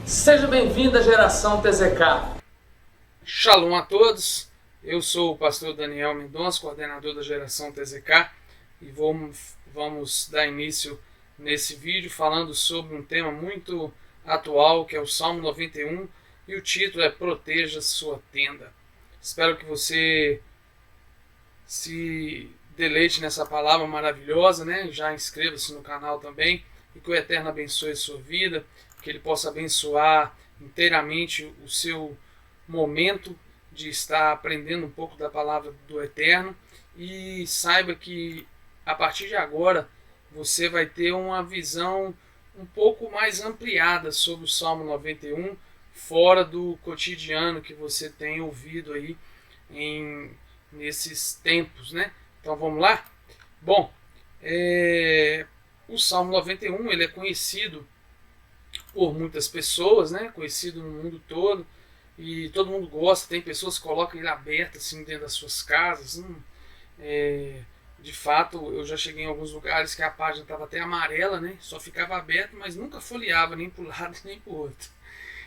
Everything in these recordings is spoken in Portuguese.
Seja bem-vindo à Geração TZK. Shalom a todos, eu sou o pastor Daniel Mendonça, coordenador da Geração TZK, e vamos dar início nesse vídeo falando sobre um tema muito atual, que é o Salmo 91, e o título é Proteja Sua Tenda. Espero que você se deleite nessa palavra maravilhosa, né? Já inscreva-se no canal também, e que o Eterno abençoe a sua vida, que Ele possa abençoar inteiramente o seu momento de estar aprendendo um pouco da palavra do Eterno, e saiba que a partir de agora você vai ter uma visão um pouco mais ampliada sobre o Salmo 91, fora do cotidiano que você tem ouvido aí nesses tempos, né? Então vamos lá? Bom, o Salmo 91 ele é conhecido por muitas pessoas, né? Conhecido no mundo todo, e todo mundo gosta. Tem pessoas que colocam ele aberto assim dentro das suas casas. De fato, eu já cheguei em alguns lugares que a página estava até amarela, né? Só ficava aberto, mas nunca folheava nem para um lado nem para o outro.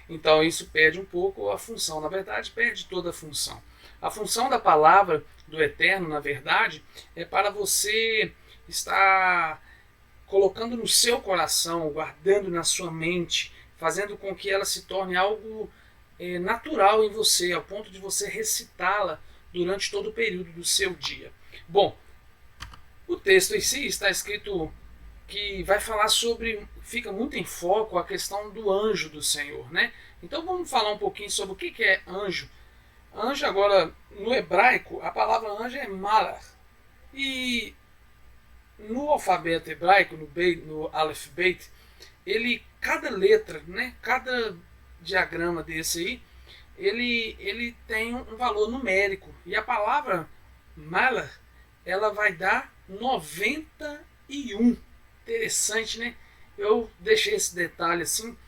Então isso perde um pouco a função. Na verdade, perde toda a função. A função da palavra do Eterno, na verdade, é para você estar colocando no seu coração, guardando na sua mente, fazendo com que ela se torne algo natural em você, ao ponto de você recitá-la durante todo o período do seu dia. Bom, o texto em si está escrito que vai falar sobre, fica muito em foco a questão do anjo do Senhor, né? Então vamos falar um pouquinho sobre o que é anjo. Anjo, agora, no hebraico, a palavra anjo é malach. E no alfabeto hebraico, no Aleph Beit, cada letra, né, cada diagrama desse aí, ele tem um valor numérico. E a palavra malach, ela vai dar 91. Interessante, né? Eu deixei esse detalhe assim,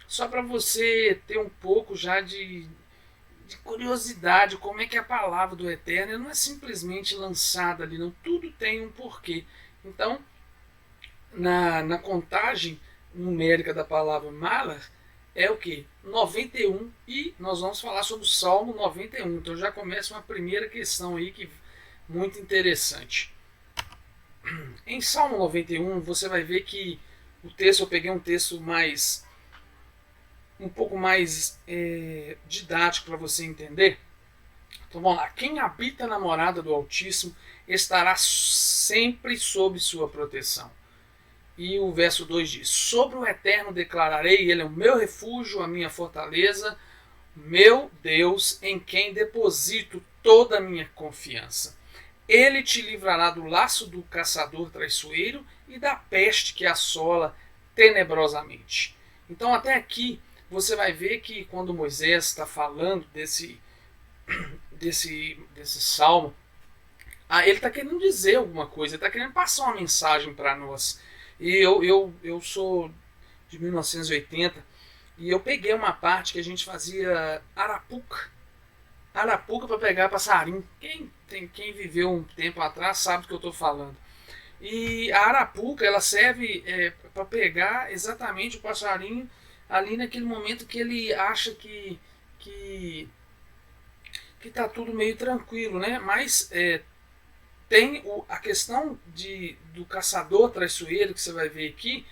só para você ter um pouco já de curiosidade, como é que a palavra do Eterno não é simplesmente lançada ali, não. Tudo tem um porquê. Então, na contagem numérica da palavra malach, é o que? 91, e nós vamos falar sobre o Salmo 91. Então já começa uma primeira questão aí que muito interessante. Em Salmo 91 você vai ver que o texto, eu peguei um texto um pouco mais didático para você entender. Então vamos lá. Quem habita na morada do Altíssimo estará sempre sob sua proteção. E o verso 2 diz: sobre o Eterno declararei, ele é o meu refúgio, a minha fortaleza, meu Deus, em quem deposito toda a minha confiança. Ele te livrará do laço do caçador traiçoeiro e da peste que assola tenebrosamente. Então até aqui você vai ver que quando Moisés está falando desse salmo, ele está querendo dizer alguma coisa, ele está querendo passar uma mensagem para nós. E eu sou de 1980 e eu peguei uma parte que a gente fazia arapuca para pegar passarinho. Quem viveu um tempo atrás sabe do que eu estou falando. E a arapuca ela serve para pegar exatamente o passarinho ali naquele momento que ele acha que está tudo meio tranquilo, né? Mas tem a questão do caçador traiçoeiro que você vai ver aqui,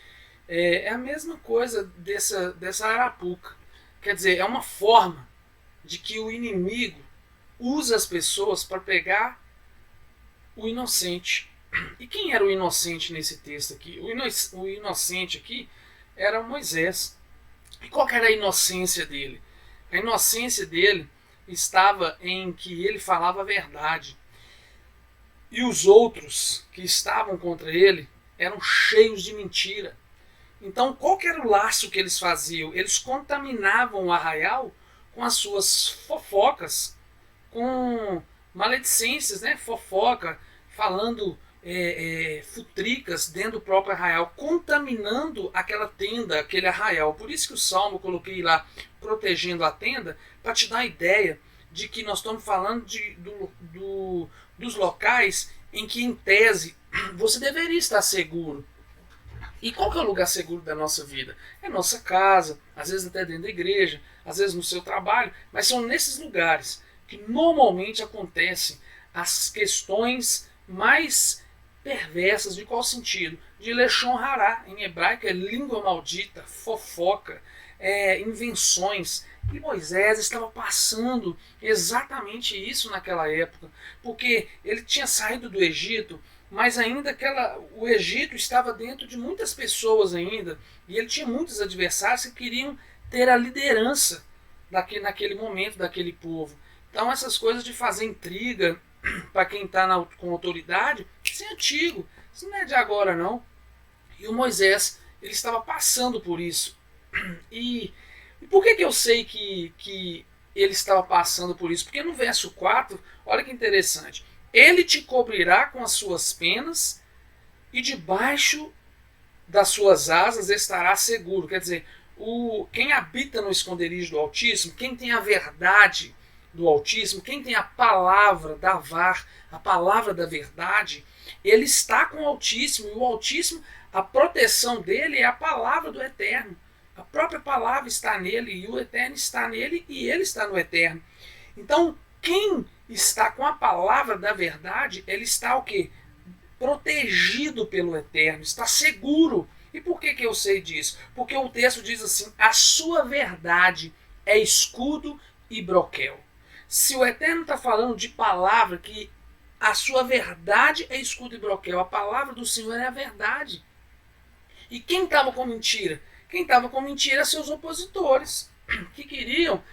é a mesma coisa dessa arapuca. Quer dizer, é uma forma de que o inimigo usa as pessoas para pegar o inocente. E quem era o inocente nesse texto aqui? O inocente aqui era Moisés. E qual que era a inocência dele? A inocência dele estava em que ele falava a verdade. E os outros que estavam contra ele eram cheios de mentira. Então, qual que era o laço que eles faziam? Eles contaminavam o arraial com as suas fofocas, com maledicências, né? Fofoca, falando futricas dentro do próprio arraial, contaminando aquela tenda, aquele arraial. Por isso que o Salmo eu coloquei lá, protegendo a tenda, para te dar a ideia de que nós estamos falando dos locais em que, em tese, você deveria estar seguro. E qual que é o lugar seguro da nossa vida? É nossa casa, às vezes até dentro da igreja, às vezes no seu trabalho, mas são nesses lugares que normalmente acontecem as questões mais perversas. De qual sentido? De Leshon Hará, em hebraico é língua maldita, fofoca, invenções. E Moisés estava passando exatamente isso naquela época, porque ele tinha saído do Egito, mas ainda o Egito estava dentro de muitas pessoas ainda, e ele tinha muitos adversários que queriam ter a liderança naquele momento daquele povo. Então essas coisas de fazer intriga para quem está com autoridade, isso é antigo, isso não é de agora não. E o Moisés, ele estava passando por isso. E por que eu sei que ele estava passando por isso? Porque no verso 4, olha que interessante. Ele te cobrirá com as suas penas e debaixo das suas asas estará seguro. Quer dizer, quem habita no esconderijo do Altíssimo, quem tem a verdade do Altíssimo, quem tem a palavra da VAR, a palavra da verdade, ele está com o Altíssimo. E o Altíssimo, a proteção dele é a palavra do Eterno. A própria palavra está nele, e o Eterno está nele, e ele está no Eterno. Então, quem está com a palavra da verdade, ele está o quê? Protegido pelo Eterno, está seguro. E por que eu sei disso? Porque o texto diz assim, a sua verdade é escudo e broquel. Se o Eterno está falando de palavra, que a sua verdade é escudo e broquel, a palavra do Senhor é a verdade. E quem estava com mentira? Quem estava com mentira eram seus opositores, que queriam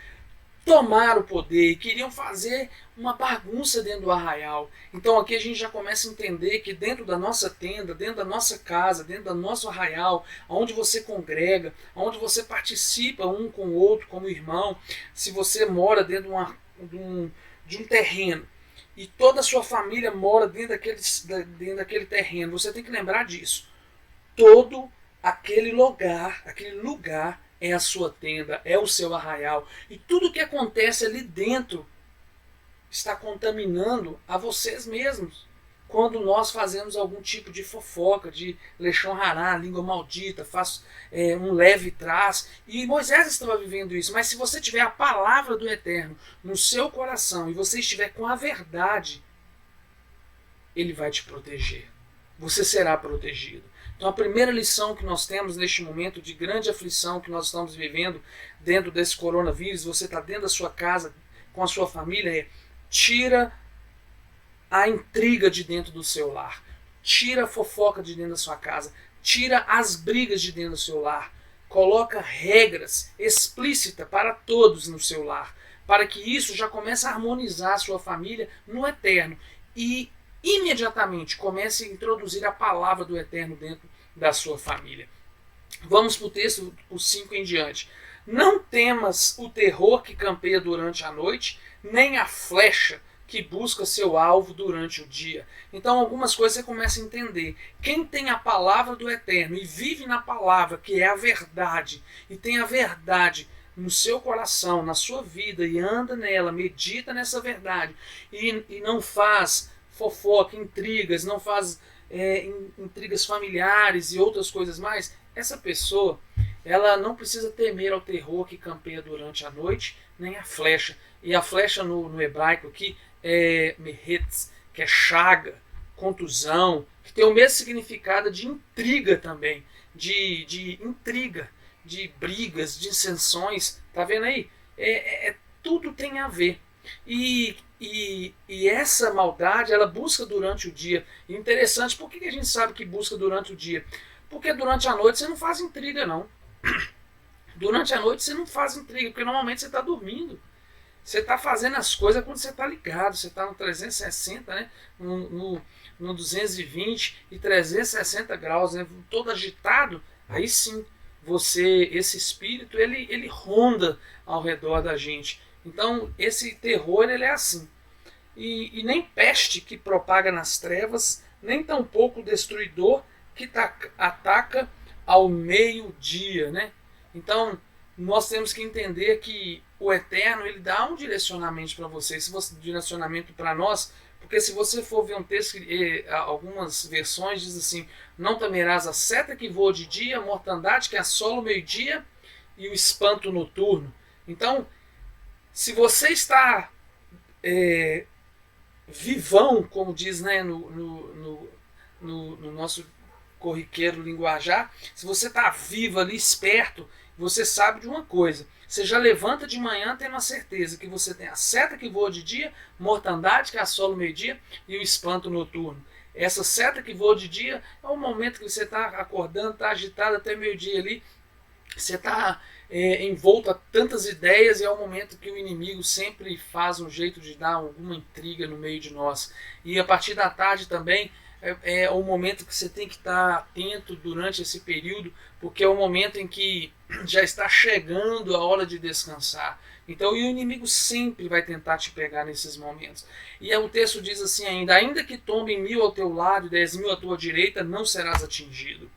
tomar o poder, queriam fazer uma bagunça dentro do arraial. Então aqui a gente já começa a entender que dentro da nossa tenda, dentro da nossa casa, dentro do nosso arraial, onde você congrega, onde você participa um com o outro como irmão, se você mora dentro de um terreno e toda a sua família mora dentro daquele terreno, você tem que lembrar disso. Todo aquele lugar é a sua tenda, é o seu arraial. E tudo que acontece ali dentro está contaminando a vocês mesmos. Quando nós fazemos algum tipo de fofoca, de Leshon Hará, língua maldita, faz um leve trás. E Moisés estava vivendo isso. Mas se você tiver a palavra do Eterno no seu coração e você estiver com a verdade, ele vai te proteger. Você será protegido. Então a primeira lição que nós temos neste momento de grande aflição que nós estamos vivendo dentro desse coronavírus, você está dentro da sua casa com a sua família, tira a intriga de dentro do seu lar, tira a fofoca de dentro da sua casa, tira as brigas de dentro do seu lar, coloca regras explícitas para todos no seu lar, para que isso já comece a harmonizar a sua família no Eterno e imediatamente comece a introduzir a palavra do Eterno dentro da sua família. Vamos para o texto, o 5 em diante. Não temas o terror que campeia durante a noite, nem a flecha que busca seu alvo durante o dia. Então algumas coisas você começa a entender. Quem tem a palavra do Eterno e vive na palavra, que é a verdade, e tem a verdade no seu coração, na sua vida, e anda nela, medita nessa verdade, e não faz fofoca, intrigas, não faz intrigas familiares e outras coisas mais, essa pessoa ela não precisa temer ao terror que campeia durante a noite, nem a flecha. E a flecha no hebraico aqui é mehetz, que é chaga, contusão, que tem o mesmo significado de intriga também, de intriga, de brigas, de dissensões. Tá vendo aí? Tudo tem a ver. E essa maldade ela busca durante o dia. E interessante, por que a gente sabe que busca durante o dia? Porque durante a noite você não faz intriga, não. Durante a noite você não faz intriga, porque normalmente você está dormindo. Você está fazendo as coisas quando você está ligado. Você está no 360, né? no 220 e 360 graus, né? Todo agitado. Aí sim, esse espírito, ele ronda ao redor da gente. Então, esse terror, ele é assim. E nem peste que propaga nas trevas, nem tampouco destruidor que ataca ao meio-dia, né? Então, nós temos que entender que o Eterno, ele dá um direcionamento para você. Esse direcionamento para nós Porque se você for ver um texto, algumas versões diz assim: não temerás a seta que voa de dia, a mortandade que assola o meio-dia e o espanto noturno. Então, se você está vivão, como diz, né, no nosso corriqueiro linguajar, se você está vivo ali, esperto, você sabe de uma coisa: você já levanta de manhã tendo a certeza que você tem a seta que voa de dia, mortandade que assola o meio-dia e o espanto noturno. Essa seta que voa de dia é o momento que você está acordando, está agitado até meio-dia ali, você está envolto a tantas ideias, e é o momento que o inimigo sempre faz um jeito de dar alguma intriga no meio de nós. E a partir da tarde também é o momento que você tem que estar atento durante esse período, porque é o momento em que já está chegando a hora de descansar. Então o inimigo sempre vai tentar te pegar nesses momentos. E o texto diz assim ainda que tombe 1000 ao teu lado e 10.000 à tua direita, não serás atingido.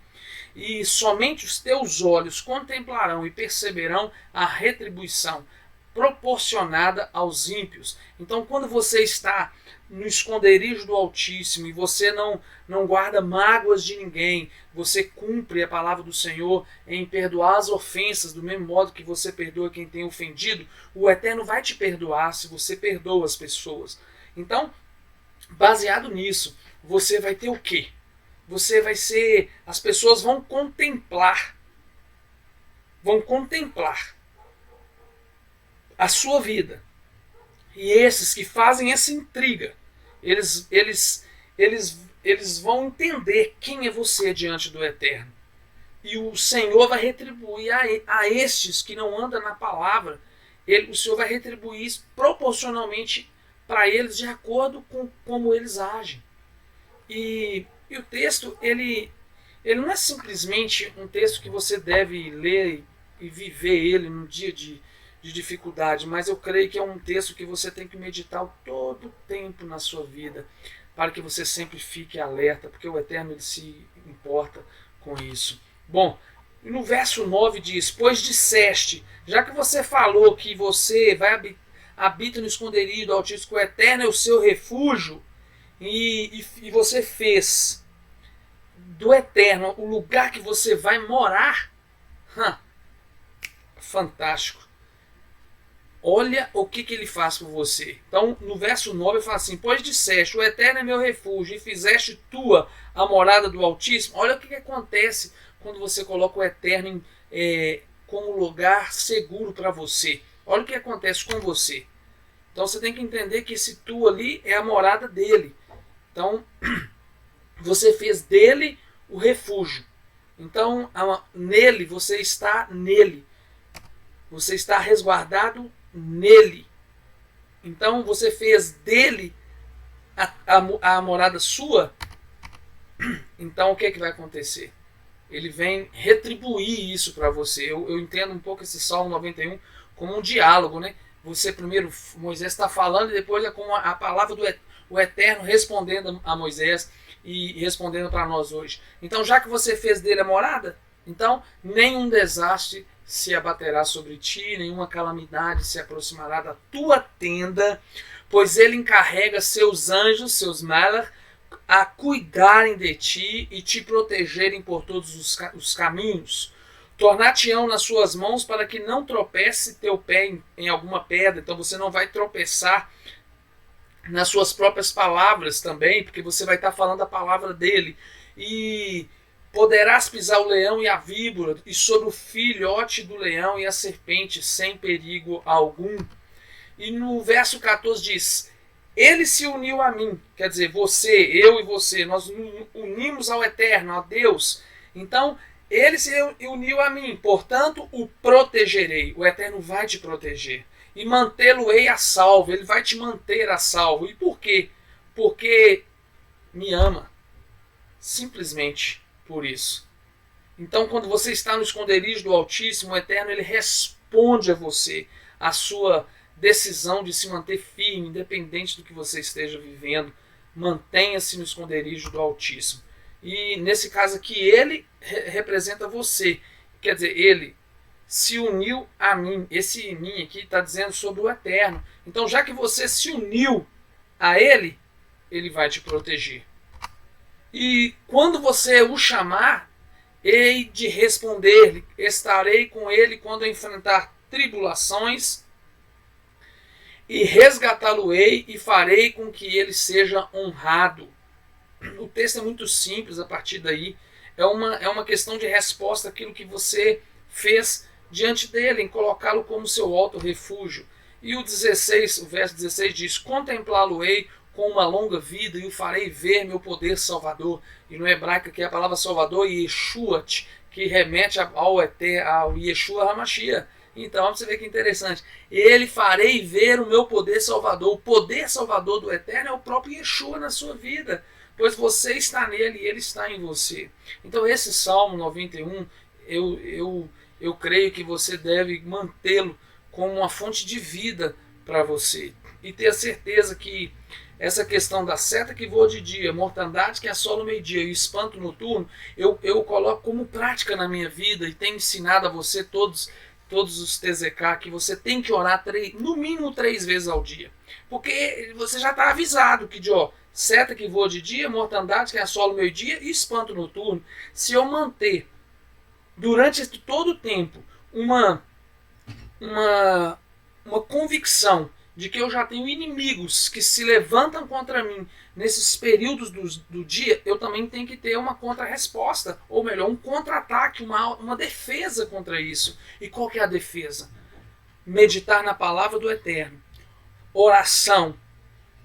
E somente os teus olhos contemplarão e perceberão a retribuição proporcionada aos ímpios. Então, quando você está no esconderijo do Altíssimo e você não guarda mágoas de ninguém, você cumpre a palavra do Senhor em perdoar as ofensas do mesmo modo que você perdoa quem tem ofendido, o Eterno vai te perdoar se você perdoa as pessoas. Então, baseado nisso, você vai ter o quê? Você vai ser... As pessoas vão contemplar a sua vida. E esses que fazem essa intriga, eles vão entender quem é você diante do Eterno. E o Senhor vai retribuir a estes que não andam na palavra. O Senhor vai retribuir isso proporcionalmente para eles, de acordo com como eles agem. E o texto, ele não é simplesmente um texto que você deve ler e viver ele num dia de dificuldade, mas eu creio que é um texto que você tem que meditar todo o tempo na sua vida, para que você sempre fique alerta, porque o Eterno ele se importa com isso. Bom, no verso 9 diz: pois disseste, já que você falou que você habita no esconderijo do Altíssimo, que o Eterno é o seu refúgio, e você fez do Eterno o lugar que você vai morar, fantástico. Olha o que ele faz por você. Então, no verso 9 ele fala assim: pois disseste, o Eterno é meu refúgio, e fizeste tua a morada do Altíssimo. Olha o que acontece quando você coloca o Eterno como lugar seguro para você. Olha o que acontece com você. Então você tem que entender que esse tu ali é a morada dele. Então, você fez dele o refúgio. Então, nele, você está nele. Você está resguardado nele. Então, você fez dele a morada sua. Então, o que vai acontecer? Ele vem retribuir isso para você. Eu entendo um pouco esse Salmo 91 como um diálogo, né? Você primeiro, Moisés está falando, e depois é com a palavra do Eterno respondendo a Moisés e respondendo para nós hoje. Então, já que você fez dele a morada, então nenhum desastre se abaterá sobre ti, nenhuma calamidade se aproximará da tua tenda, pois ele encarrega seus anjos, seus malach, a cuidarem de ti e te protegerem por todos os caminhos. Tornar-te-ão nas suas mãos para que não tropece teu pé em alguma pedra. Então você não vai tropeçar nas suas próprias palavras também, porque você vai estar falando a palavra dele. E poderás pisar o leão e a víbora, e sobre o filhote do leão e a serpente, sem perigo algum. E no verso 14 diz: ele se uniu a mim. Quer dizer, eu e você, nós nos unimos ao Eterno, a Deus. Então, ele se uniu a mim, portanto o protegerei. O Eterno vai te proteger e mantê-lo-ei a salvo. Ele vai te manter a salvo. E por quê? Porque me ama. Simplesmente por isso. Então, quando você está no esconderijo do Altíssimo, o Eterno ele responde a você a sua decisão de se manter firme, independente do que você esteja vivendo. Mantenha-se no esconderijo do Altíssimo. E nesse caso aqui, ele representa você. Quer dizer, ele se uniu a mim. Esse mim aqui está dizendo sobre o Eterno. Então, já que você se uniu a ele, ele vai te proteger. E quando você o chamar, hei de responder-lhe, estarei com ele quando enfrentar tribulações, e resgatá-lo-ei e farei com que ele seja honrado. O texto é muito simples a partir daí. É uma questão de resposta àquilo que você fez diante dele, em colocá-lo como seu alto refúgio. E o verso 16 diz: contemplá-lo-ei com uma longa vida e o farei ver meu poder salvador. E no hebraico aqui a palavra salvador, Yeshuat, que remete ao Yeshua HaMashiach. Então você vê que interessante. Ele farei ver o meu poder salvador. O poder salvador do Eterno é o próprio Yeshua na sua vida, pois você está nele e ele está em você. Então esse Salmo 91, eu creio que você deve mantê-lo como uma fonte de vida para você. E ter a certeza que essa questão da seta que voa de dia, mortandade que assola o meio-dia e o espanto noturno, eu coloco como prática na minha vida e tenho ensinado a você todos os TZK que você tem que orar no mínimo 3 vezes ao dia. Porque você já está avisado que seta que voa de dia, mortandade que assola o meio-dia e espanto noturno. Se eu manter durante todo o tempo uma convicção de que eu já tenho inimigos que se levantam contra mim nesses períodos do dia, eu também tenho que ter uma contra-resposta, ou melhor, um contra-ataque, uma defesa contra isso. E qual que é a defesa? Meditar na palavra do Eterno, oração,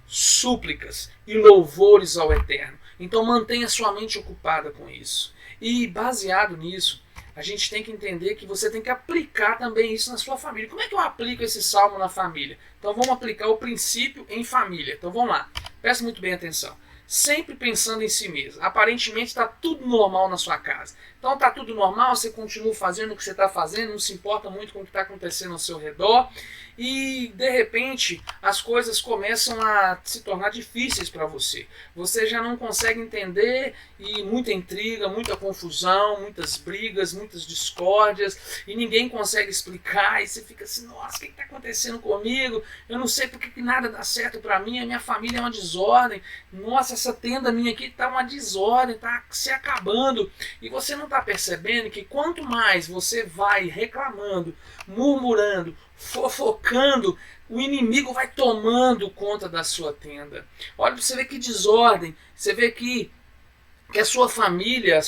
súplicas e louvores ao Eterno. Então mantenha sua mente ocupada com isso. E baseado nisso, a gente tem que entender que você tem que aplicar também isso na sua família. Como é que eu aplico esse salmo na família? Então vamos aplicar o princípio em família. Então vamos lá. Presta muito bem atenção. Sempre pensando em si mesmo. Aparentemente está tudo normal na sua casa. Então está tudo normal, você continua fazendo o que você está fazendo, não se importa muito com o que está acontecendo ao seu redor. E de repente as coisas começam a se tornar difíceis para você. Você já não consegue entender e muita intriga, muita confusão, muitas brigas, muitas discórdias e ninguém consegue explicar. E você fica assim, nossa, o que está acontecendo comigo? Eu não sei porque que nada dá certo para mim, a minha família é uma desordem. Nossa, essa tenda minha aqui está uma desordem, está se acabando. E você não está percebendo que quanto mais você vai reclamando, murmurando, fofocando, o inimigo vai tomando conta da sua tenda. Olha para você ver que desordem. Você vê que a sua família,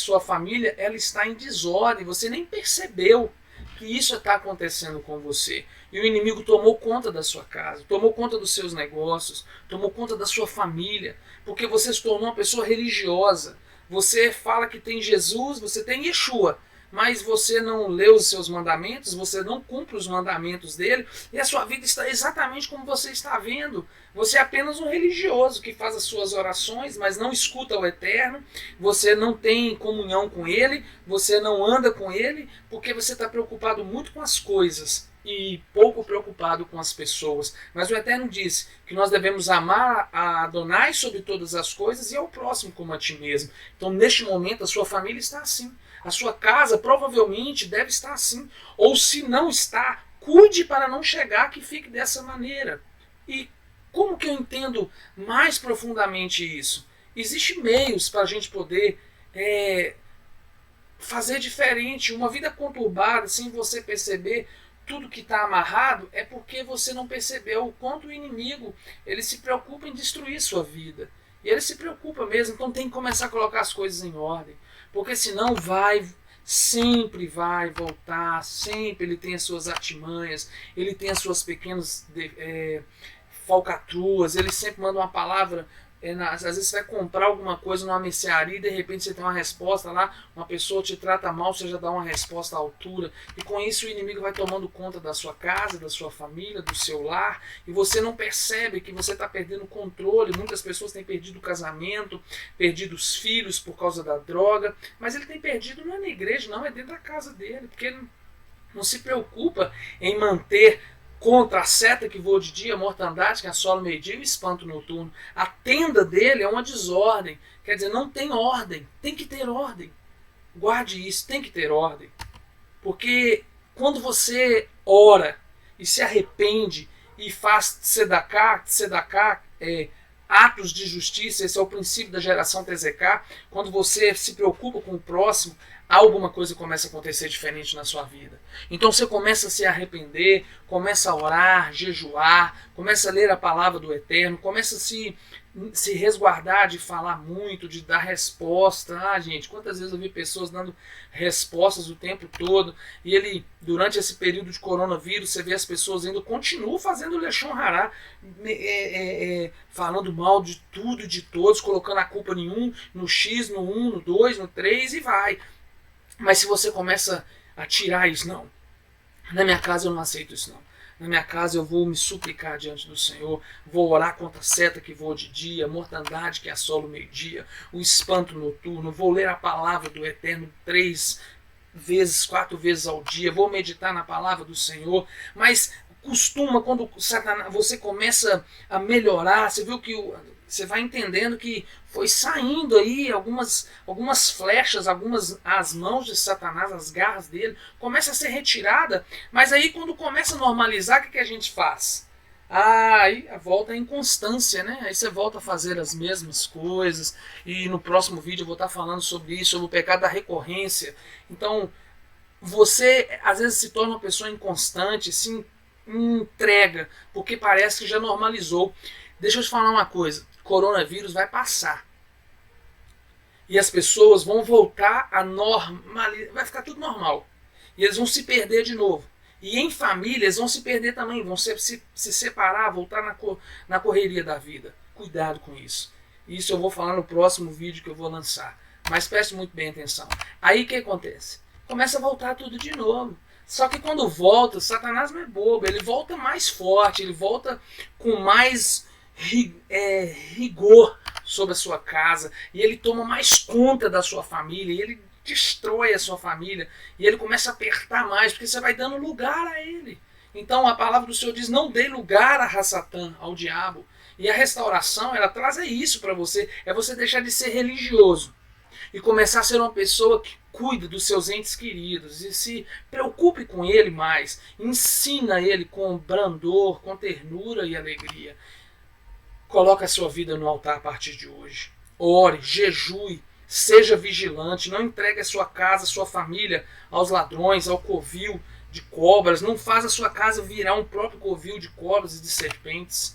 ela está em desordem. Você nem percebeu que isso está acontecendo com você. E o inimigo tomou conta da sua casa, tomou conta dos seus negócios, tomou conta da sua família, porque você se tornou uma pessoa religiosa. Você fala que tem Jesus, você tem Yeshua, mas você não lê os seus mandamentos, você não cumpre os mandamentos dele, e a sua vida está exatamente como você está vendo. Você é apenas um religioso que faz as suas orações, mas não escuta o Eterno, você não tem comunhão com ele, você não anda com ele, porque você está preocupado muito com as coisas e pouco preocupado com as pessoas. Mas o Eterno disse que nós devemos amar a Adonai sobre todas as coisas e ao próximo como a ti mesmo. Então neste momento a sua família está assim, a sua casa provavelmente deve estar assim, ou se não está, cuide para não chegar que fique dessa maneira. E como que eu entendo mais profundamente isso? Existem meios para a gente poder fazer diferente. Uma vida conturbada sem você perceber tudo que está amarrado é porque você não percebeu o quanto o inimigo ele se preocupa em destruir sua vida. E ele se preocupa mesmo, então tem que começar a colocar as coisas em ordem. Porque senão sempre vai voltar, sempre ele tem as suas artimanhas, ele tem as suas pequenas falcatruas, ele sempre manda uma palavra. Às vezes você vai comprar alguma coisa numa mercearia e de repente você tem uma resposta lá, uma pessoa te trata mal, você já dá uma resposta à altura, e com isso o inimigo vai tomando conta da sua casa, da sua família, do seu lar, e você não percebe que você está perdendo o controle. Muitas pessoas têm perdido o casamento, perdido os filhos por causa da droga, mas ele tem perdido não é na igreja, não, é dentro da casa dele, porque ele não se preocupa em manter contra a seta que voa de dia, a mortandade que assola o meio-dia e o espanto noturno. A tenda dele é uma desordem. Quer dizer, não tem ordem. Tem que ter ordem. Guarde isso, tem que ter ordem. Porque quando você ora e se arrepende e faz tzedakah é atos de justiça. Esse é o princípio da geração TZK. Quando você se preocupa com o próximo, alguma coisa começa a acontecer diferente na sua vida. Então você começa a se arrepender, começa a orar, jejuar, começa a ler a palavra do Eterno, começa a se resguardar de falar muito, de dar resposta. Gente, quantas vezes eu vi pessoas dando respostas o tempo todo, e durante esse período de coronavírus, você vê as pessoas ainda continuam fazendo lechon hará, falando mal de tudo e de todos, colocando a culpa em um, no X, no 1, no 2, no 3 e vai. Mas se você começa a tirar isso, não, na minha casa eu não aceito isso não. Na minha casa eu vou me suplicar diante do Senhor, vou orar contra a seta que voa de dia, a mortandade que assola o meio-dia, o espanto noturno, vou ler a palavra do Eterno 3 vezes, 4 vezes ao dia, vou meditar na palavra do Senhor. Mas quando Satanás, você começa a melhorar, você viu que você vai entendendo que foi saindo aí algumas flechas, as mãos de Satanás, as garras dele, começa a ser retirada. Mas aí quando começa a normalizar, o que a gente faz? Aí volta a inconstância, né? Aí você volta a fazer as mesmas coisas. E no próximo vídeo eu vou estar falando sobre isso, sobre o pecado da recorrência. Então, você às vezes se torna uma pessoa inconstante, se entrega, porque parece que já normalizou. Deixa eu te falar uma coisa. Coronavírus vai passar. E as pessoas vão voltar a normalizar. Vai ficar tudo normal. E eles vão se perder de novo. E em família eles vão se perder também. Vão se separar, voltar na correria da vida. Cuidado com isso. Isso eu vou falar no próximo vídeo que eu vou lançar. Mas preste muito bem atenção. Aí o que acontece? Começa a voltar tudo de novo. Só que quando volta, Satanás não é bobo. Ele volta mais forte. Ele volta com mais rigor sobre a sua casa, e ele toma mais conta da sua família, e ele destrói a sua família, e ele começa a apertar mais, porque você vai dando lugar a ele. Então a palavra do Senhor diz: não dê lugar a Satã, ao diabo. E a restauração, ela traz isso para você, é você deixar de ser religioso e começar a ser uma pessoa que cuida dos seus entes queridos e se preocupe com ele mais, ensina ele com brandor, com ternura e alegria. Coloque a sua vida no altar a partir de hoje. Ore, jejue, seja vigilante, não entregue a sua casa, a sua família aos ladrões, ao covil de cobras. Não faça a sua casa virar um próprio covil de cobras e de serpentes.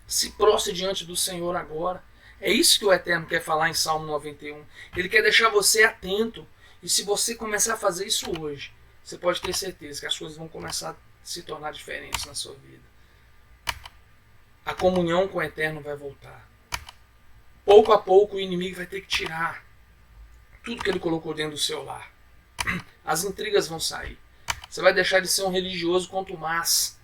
Se prostre diante do Senhor agora. É isso que o Eterno quer falar em Salmo 91. Ele quer deixar você atento. E se você começar a fazer isso hoje, você pode ter certeza que as coisas vão começar a se tornar diferentes na sua vida. A comunhão com o Eterno vai voltar. Pouco a pouco o inimigo vai ter que tirar tudo que ele colocou dentro do seu lar. As intrigas vão sair. Você vai deixar de ser um religioso contumaz.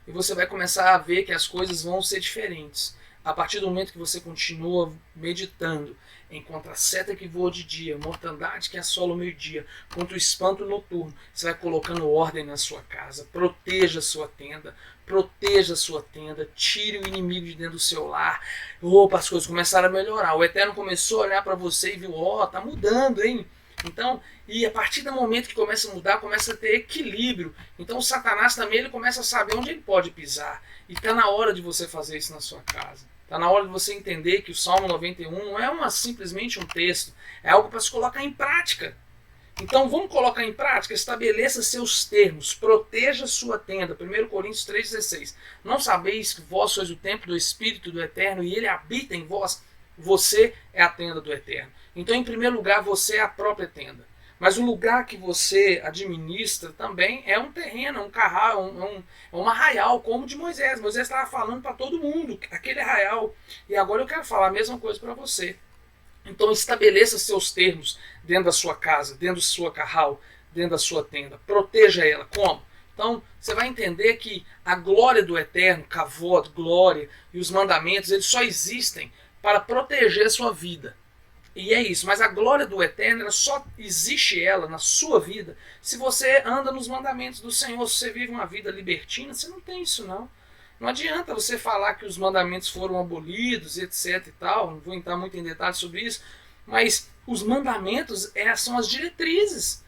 E você vai começar a ver que as coisas vão ser diferentes. A partir do momento que você continua meditando em contra a seta que voa de dia, mortandade que assola o meio-dia, contra o espanto noturno, você vai colocando ordem na sua casa. Proteja a sua tenda. Proteja a sua tenda. Tire o inimigo de dentro do seu lar. Opa, as coisas começaram a melhorar. O Eterno começou a olhar para você e viu: tá mudando, hein? Então, e a partir do momento que começa a mudar, começa a ter equilíbrio. Então o Satanás também, ele começa a saber onde ele pode pisar. E está na hora de você fazer isso na sua casa. Está na hora de você entender que o Salmo 91 não é simplesmente um texto. É algo para se colocar em prática. Então vamos colocar em prática. Estabeleça seus termos. Proteja sua tenda. 1 Coríntios 3,16. Não sabeis que vós sois o templo do Espírito do Eterno e ele habita em vós? Você é a tenda do Eterno. Então, em primeiro lugar, você é a própria tenda. Mas o lugar que você administra também é um terreno, um carral, um arraial, como o de Moisés. Moisés estava falando para todo mundo, aquele arraial. E agora eu quero falar a mesma coisa para você. Então estabeleça seus termos dentro da sua casa, dentro do seu carral, dentro da sua tenda. Proteja ela. Como? Então você vai entender que a glória do Eterno, kavod, glória, e os mandamentos, eles só existem para proteger a sua vida. E é isso, mas a glória do Eterno, ela só existe na sua vida se você anda nos mandamentos do Senhor. Se você vive uma vida libertina, você não tem isso não. Não adianta você falar que os mandamentos foram abolidos, etc e tal, não vou entrar muito em detalhes sobre isso, mas os mandamentos são as diretrizes.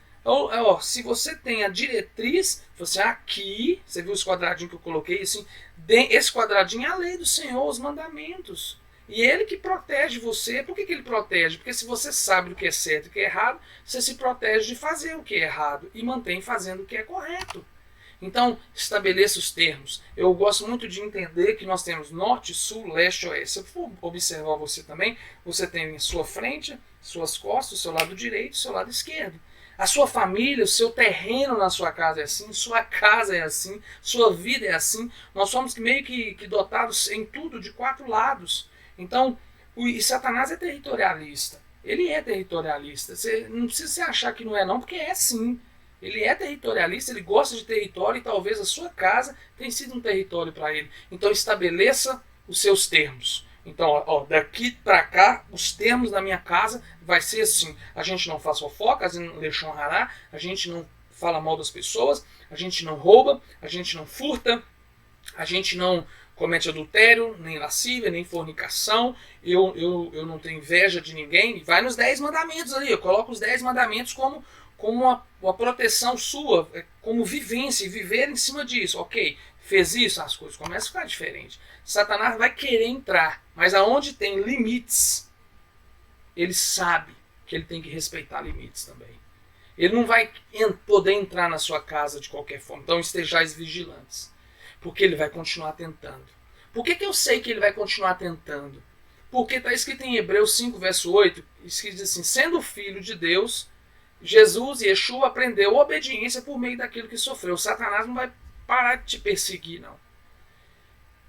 Se você tem a diretriz, você aqui, você viu os quadradinhos que eu coloquei, assim, esse quadradinho é a lei do Senhor, os mandamentos. E ele que protege você. Por que ele protege? Porque se você sabe o que é certo e o que é errado, você se protege de fazer o que é errado e mantém fazendo o que é correto. Então, estabeleça os termos. Eu gosto muito de entender que nós temos norte, sul, leste, oeste. Se eu for observar você também, você tem sua frente, suas costas, o seu lado direito, o seu lado esquerdo. A sua família, o seu terreno na sua casa é assim, sua casa é assim, sua vida é assim. Nós somos meio que dotados em tudo de 4 lados. Então, e Satanás é territorialista. Ele é territorialista. Você não precisa se achar que não é não, porque é sim. Ele é territorialista, ele gosta de território e talvez a sua casa tenha sido um território para ele. Então estabeleça os seus termos. Então, daqui para cá, os termos da minha casa vai ser assim. A gente não faz fofoca, a gente não lechon hará, a gente não fala mal das pessoas, a gente não rouba, a gente não furta, a gente não comete adultério, nem lascívia, nem fornicação, eu não tenho inveja de ninguém. Vai nos 10 mandamentos ali, eu coloco os 10 mandamentos como uma proteção sua, como vivência, e viver em cima disso. Ok, fez isso, as coisas começam a ficar diferentes. Satanás vai querer entrar, mas aonde tem limites, ele sabe que ele tem que respeitar limites também. Ele não vai poder entrar na sua casa de qualquer forma, então estejais vigilantes, porque ele vai continuar tentando. Por que eu sei que ele vai continuar tentando? Porque está escrito em Hebreus 5, verso 8, escrito assim, sendo filho de Deus, Jesus, Yeshua, aprendeu obediência por meio daquilo que sofreu. Satanás não vai parar de te perseguir, não.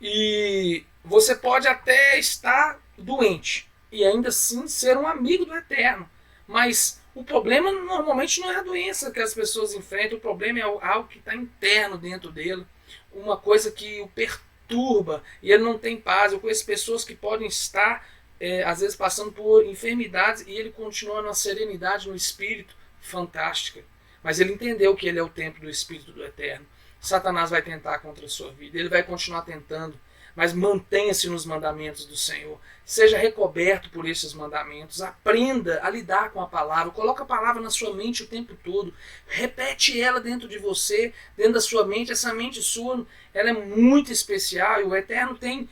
E você pode até estar doente e ainda assim ser um amigo do Eterno. Mas o problema normalmente não é a doença que as pessoas enfrentam, o problema é algo que está interno dentro dele, uma coisa que o perturba e ele não tem paz. Eu conheço pessoas que podem estar às vezes passando por enfermidades e ele continua numa serenidade no espírito fantástica. Mas ele entendeu que ele é o templo do Espírito do Eterno. Satanás vai tentar contra a sua vida, ele vai continuar tentando, mas mantenha-se nos mandamentos do Senhor. Seja recoberto por esses mandamentos, aprenda a lidar com a palavra, coloque a palavra na sua mente o tempo todo, repete ela dentro de você, dentro da sua mente. Essa mente sua, ela é muito especial e o Eterno tem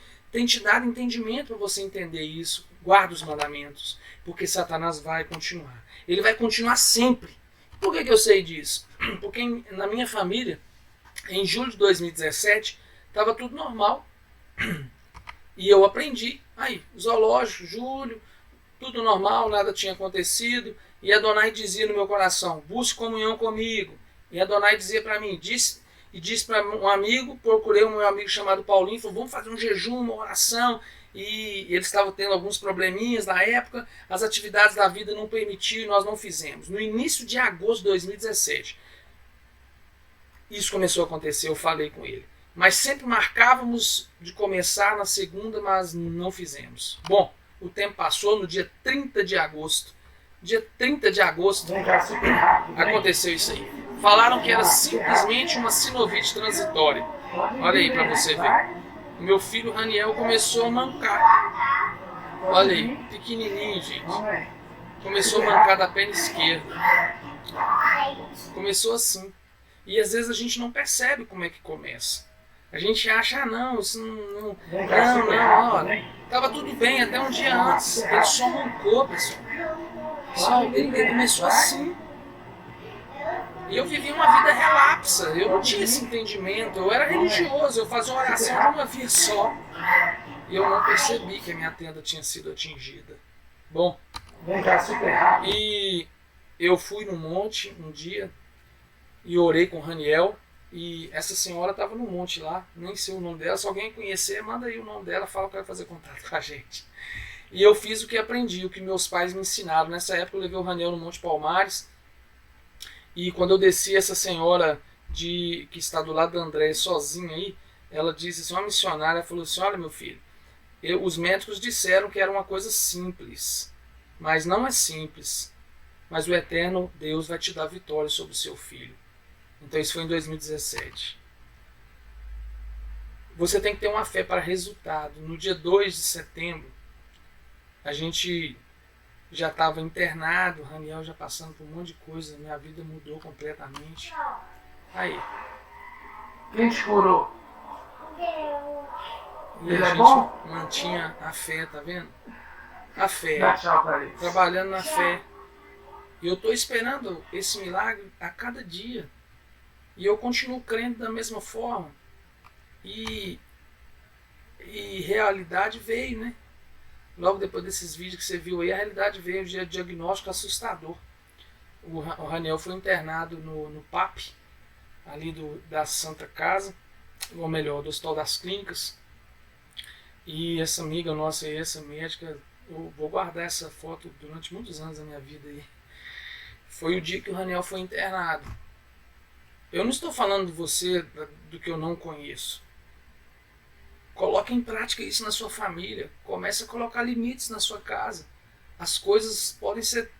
te dado entendimento para você entender isso. Guarda os mandamentos, porque Satanás vai continuar. Ele vai continuar sempre. Por que eu sei disso? Porque na minha família, em julho de 2017, estava tudo normal. E eu aprendi. Aí, zoológico, julho, tudo normal, nada tinha acontecido. E a Adonai dizia no meu coração, busque comunhão comigo. E a Adonai dizia para mim, disse para um amigo, procurei um meu amigo chamado Paulinho, falou, vamos fazer um jejum, uma oração. E eles estavam tendo alguns probleminhas na época, as atividades da vida não permitiam e nós não fizemos. No início de agosto de 2017, isso começou a acontecer, eu falei com ele. Mas sempre marcávamos de começar na segunda, mas não fizemos. Bom, o tempo passou, no dia 30 de agosto. Dia 30 de agosto aconteceu isso aí. Falaram que era simplesmente uma sinovite transitória. Olha aí para você ver. Meu filho Raniel começou a mancar. Olha aí, pequenininho, gente. Começou a mancar da perna esquerda. Começou assim. E às vezes a gente não percebe como é que começa. A gente acha, não, isso não, olha, tava tudo bem até um dia antes. Ele só mancou, pessoal. Ele começou assim. E eu vivi uma vida relapsa, eu não tinha esse entendimento, eu era religioso, eu fazia oração de uma vez só. E eu não percebi que a minha tenda tinha sido atingida. Bom, e eu fui no monte um dia e orei com o Raniel. E essa senhora estava no monte lá, nem sei o nome dela, se alguém conhecer, manda aí o nome dela, fala que vai fazer contato com a gente. E eu fiz o que aprendi, o que meus pais me ensinaram. Nessa época eu levei o Raniel no Monte Palmares. E quando eu desci, essa senhora que está do lado da André sozinha aí, ela disse assim, uma missionária, falou assim, olha meu filho, os médicos disseram que era uma coisa simples, mas não é simples. Mas o Eterno Deus vai te dar vitória sobre o seu filho. Então isso foi em 2017. Você tem que ter uma fé para resultado. No dia 2 de setembro, a gente já estava internado, o Raniel já passando por um monte de coisa, minha vida mudou completamente. Aí. Quem te curou? E a gente mantinha a fé, tá vendo? A fé. Trabalhando na fé. E eu estou esperando esse milagre a cada dia. E eu continuo crendo da mesma forma. E realidade veio, né? Logo depois desses vídeos que você viu aí, a realidade veio, um diagnóstico assustador. O Raniel foi internado no PAP, ali da Santa Casa, ou melhor, do Hospital das Clínicas. E essa amiga nossa aí, essa médica, eu vou guardar essa foto durante muitos anos da minha vida aí. Foi o dia que o Raniel foi internado. Eu não estou falando de você do que eu não conheço. Coloque em prática isso na sua família. Comece a colocar limites na sua casa. As coisas podem ser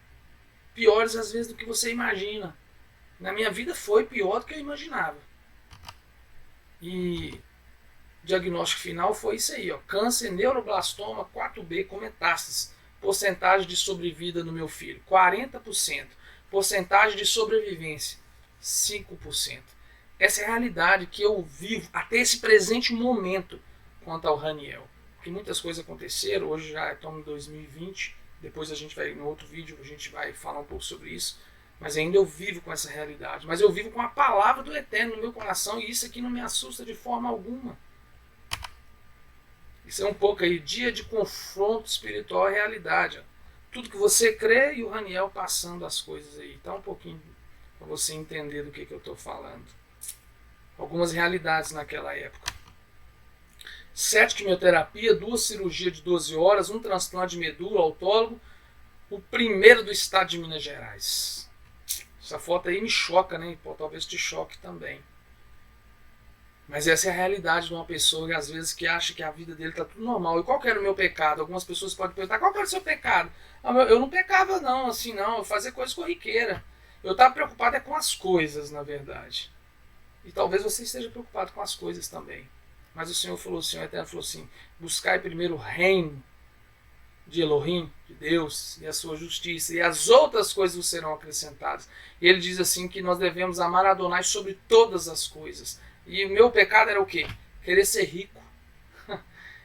piores às vezes do que você imagina. Na minha vida foi pior do que eu imaginava. E o diagnóstico final foi isso aí, ó. Câncer, neuroblastoma 4B com metástases. Porcentagem de sobrevida no meu filho, 40%. Porcentagem de sobrevivência, 5%. Essa é a realidade que eu vivo até esse presente momento quanto ao Raniel. Porque muitas coisas aconteceram, hoje já estamos em 2020, depois a gente vai, no outro vídeo, a gente vai falar um pouco sobre isso, mas ainda eu vivo com essa realidade. Mas eu vivo com a palavra do Eterno no meu coração e isso aqui não me assusta de forma alguma. Isso é um pouco aí, dia de confronto espiritual à realidade. Ó. Tudo que você crê e o Raniel passando as coisas aí. Tá um pouquinho para você entender do que eu estou falando. Algumas realidades naquela época. 7 quimioterapia, 2 cirurgias de 12 horas, 1 transplante de medula, autólogo, o primeiro do estado de Minas Gerais. Essa foto aí me choca, né? Pô, talvez te choque também. Mas essa é a realidade de uma pessoa que às vezes que acha que a vida dele está tudo normal. E qual que era o meu pecado? Algumas pessoas podem perguntar, qual que era o seu pecado? Eu não pecava não, assim não, eu fazia coisas corriqueiras. Eu estava preocupado com as coisas, na verdade. E talvez você esteja preocupado com as coisas também. Mas o Senhor falou assim, o Eterno falou assim, buscai primeiro o reino de Elohim, de Deus, e a sua justiça, e as outras coisas serão acrescentadas. E ele diz assim que nós devemos amar a Adonai sobre todas as coisas. E o meu pecado era o quê? Querer ser rico.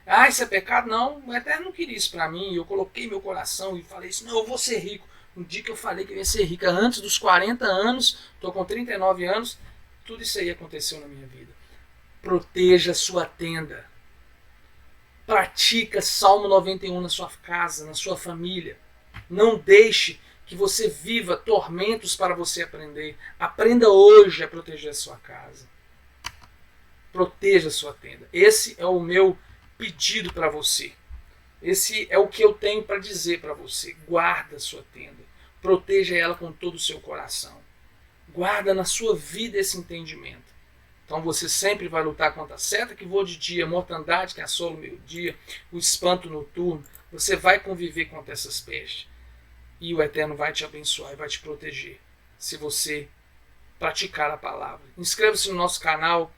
Ah, isso é pecado? Não, o Eterno não queria isso para mim, eu coloquei meu coração e falei assim, não, eu vou ser rico. Um dia que eu falei que eu ia ser rica, antes dos 40 anos, estou com 39 anos, tudo isso aí aconteceu na minha vida. Proteja a sua tenda. Pratica Salmo 91 na sua casa, na sua família. Não deixe que você viva tormentos para você aprender. Aprenda hoje a proteger a sua casa. Proteja a sua tenda. Esse é o meu pedido para você. Esse é o que eu tenho para dizer para você. Guarda a sua tenda. Proteja ela com todo o seu coração. Guarda na sua vida esse entendimento. Então você sempre vai lutar contra a seta que voa de dia, a mortandade que assola o meio-dia, o espanto noturno. Você vai conviver contra essas pestes. E o Eterno vai te abençoar e vai te proteger. Se você praticar a palavra. Inscreva-se no nosso canal.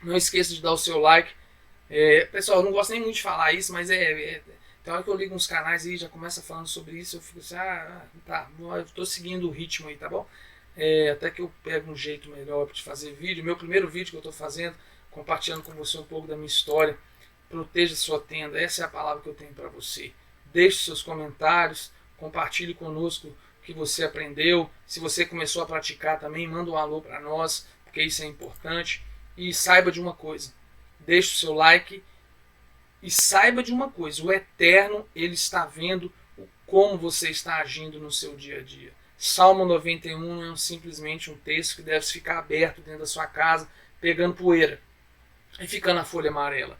Não esqueça de dar o seu like. Pessoal, eu não gosto nem muito de falar isso, mas tem hora que eu ligo uns canais e já começa falando sobre isso. Eu fico assim, tá, eu estou seguindo o ritmo aí, tá bom? Até que eu pego um jeito melhor de fazer vídeo. Meu primeiro vídeo que eu estou fazendo, compartilhando com você um pouco da minha história. Proteja sua tenda, essa é a palavra que eu tenho para você. Deixe seus comentários, compartilhe conosco o que você aprendeu. Se você começou a praticar também, manda um alô para nós, porque isso é importante. E saiba de uma coisa, deixe o seu like e saiba de uma coisa, o Eterno, ele está vendo como você está agindo no seu dia a dia. Salmo 91 não é simplesmente um texto que deve ficar aberto dentro da sua casa, pegando poeira e ficando na folha amarela.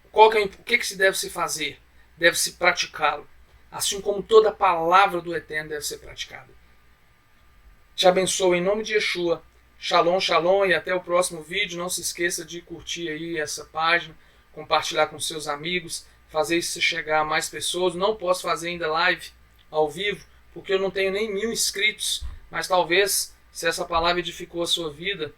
O que se deve se fazer? Deve-se praticá-lo, assim como toda a palavra do Eterno deve ser praticada. Te abençoo em nome de Yeshua. Shalom, shalom e até o próximo vídeo. Não se esqueça de curtir aí essa página, compartilhar com seus amigos, fazer isso chegar a mais pessoas. Não posso fazer ainda live ao vivo, porque eu não tenho nem 1000 inscritos, mas talvez, se essa palavra edificou a sua vida,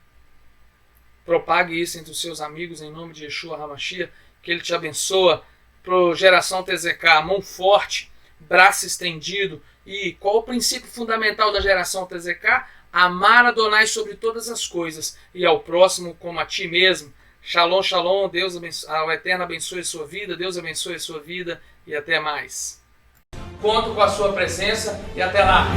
propague isso entre os seus amigos em nome de Yeshua HaMashiach, que ele te abençoa. Pro Geração TZK, mão forte, braço estendido. E qual o princípio fundamental da Geração TZK? Amar Adonai sobre todas as coisas e ao próximo como a ti mesmo. Shalom, shalom, Deus o Eterno abençoe a sua vida, Deus abençoe a sua vida e até mais. Conto com a sua presença e até lá.